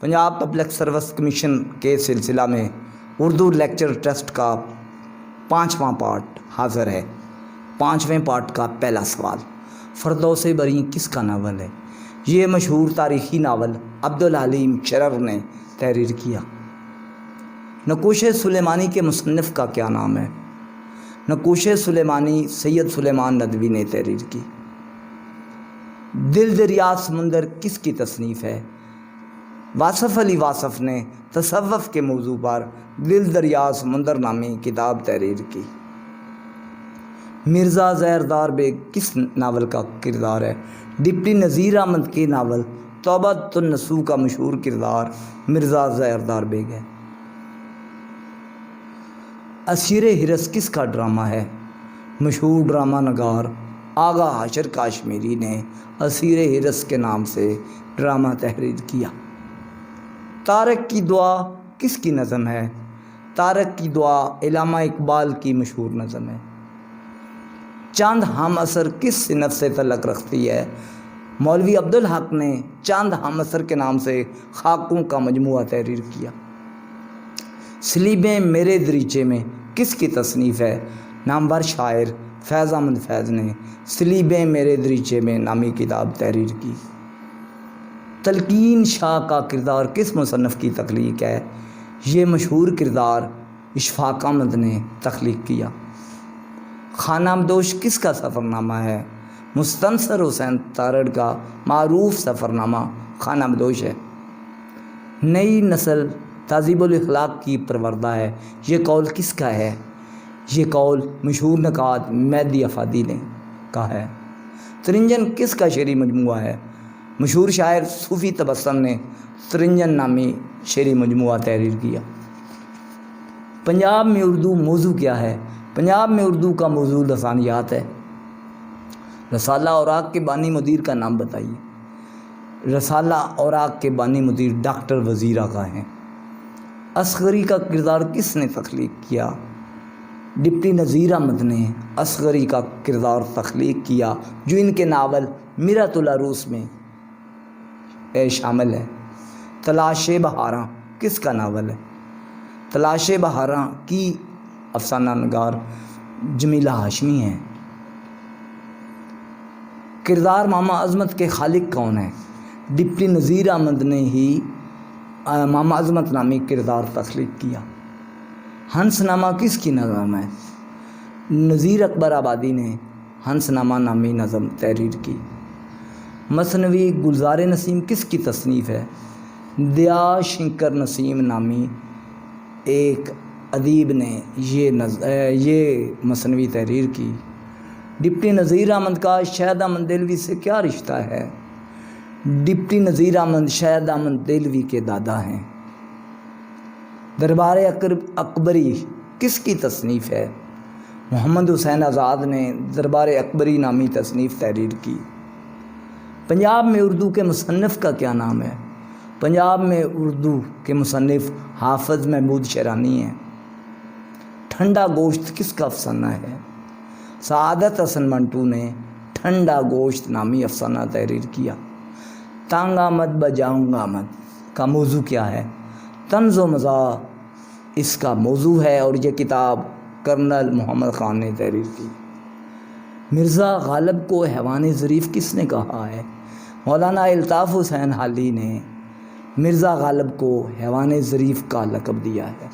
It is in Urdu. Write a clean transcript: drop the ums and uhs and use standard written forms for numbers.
پنجاب پبلک سروس کمیشن کے سلسلہ میں اردو لیکچر ٹیسٹ کا 5واں پارٹ حاضر ہے۔ 5ویں پارٹ کا پہلا سوال، فردوس بری کس کا ناول ہے؟ یہ مشہور تاریخی ناول عبدالحلیم شرر نے تحریر کیا۔ نقوش سلیمانی کے مصنف کا کیا نام ہے؟ نقوش سلیمانی سید سلیمان ندوی نے تحریر کی۔ دل دریا سمندر کس کی تصنیف ہے؟ واصف علی واصف نے تصوف کے موضوع پر دل دریا سمندر نامی کتاب تحریر کی۔ مرزا زہردار بیگ کس ناول کا کردار ہے؟ ڈپٹی نذیر احمد کے ناول توبۃ النصوح کا مشہور کردار مرزا زہردار بیگ ہے۔ اسیر حرص کس کا ڈرامہ ہے؟ مشہور ڈرامہ نگار آغا حشر کاشمیری نے اسیر حرص کے نام سے ڈرامہ تحریر کیا۔ طارق کی دعا کس کی نظم ہے؟ طارق کی دعا علامہ اقبال کی مشہور نظم ہے۔ چاند ہم عصر کس صنف سے تعلق رکھتی ہے؟ مولوی عبدالحق نے چاند ہم عصر کے نام سے خاکوں کا مجموعہ تحریر کیا۔ سلیبیں میرے دریچے میں کس کی تصنیف ہے؟ نامور شاعر فیض احمد فیض نے سلیبیں میرے دریچے میں نامی کتاب تحریر کی۔ تلقین شاہ کا کردار کس مصنف کی تخلیق ہے؟ یہ مشہور کردار اشفاق احمد نے تخلیق کیا۔ خانہ بدوش کس کا سفرنامہ ہے؟ مستنصر حسین تارڑ کا معروف سفرنامہ خانہ بدوش ہے۔ نئی نسل تہذیب الاخلاق کی پروردہ ہے، یہ قول کس کا ہے؟ یہ قول مشہور نقاد مہدی افادی نے کہا ہے۔ ترنجن کس کا شعری مجموعہ ہے؟ مشہور شاعر صوفی تبسم نے ترنجن نامی شعری مجموعہ تحریر کیا۔ پنجاب میں اردو موضوع کیا ہے؟ پنجاب میں اردو کا موضوع لسانیات ہے۔ رسالہ اوراق کے بانی مدیر کا نام بتائیے۔ رسالہ اوراق کے بانی مدیر ڈاکٹر وزیر آغا ہیں۔ اصغری کا کردار کس نے تخلیق کیا؟ ڈپٹی نذیر احمد نے اصغری کا کردار تخلیق کیا، جو ان کے ناول میرۃ العروس میں شامل ہے۔ تلاش بہاراں کس کا ناول ہے؟ تلاش بہاراں کی افسانہ نگار جمیلہ ہاشمی ہیں۔ کردار ماما عظمت کے خالق کون ہیں؟ ڈپٹی نذیر احمد نے ہی ماما عظمت نامی کردار تخلیق کیا۔ ہنس نامہ کس کی نظم ہے؟ نذیر اکبر آبادی نے ہنس نامہ نامی نظم تحریر کی۔ مثنوی گلزار نسیم کس کی تصنیف ہے؟ دیا شنکر نسیم نامی ایک ادیب نے یہ مثنوی تحریر کی۔ ڈپٹی نذیر احمد کا شہد احمد دہلوی سے کیا رشتہ ہے؟ ڈپٹی نذیر احمد شہد احمد دہلوی کے دادا ہیں۔ دربار اکبری کس کی تصنیف ہے؟ محمد حسین آزاد نے دربار اکبری نامی تصنیف تحریر کی۔ پنجاب میں اردو کے مصنف کا کیا نام ہے؟ پنجاب میں اردو کے مصنف حافظ محمود شیرانی ہیں۔ ٹھنڈا گوشت کس کا افسانہ ہے؟ سعادت حسن منٹو نے ٹھنڈا گوشت نامی افسانہ تحریر کیا۔ تانگ آمد بجاؤں آمد کا موضوع کیا ہے؟ طنز و مزاح اس کا موضوع ہے اور یہ کتاب کرنل محمد خان نے تحریر کی۔ مرزا غالب کو حیوان ظریف کس نے کہا ہے؟ مولانا الطاف حسین حالی نے مرزا غالب کو حیوان ظریف کا لقب دیا ہے۔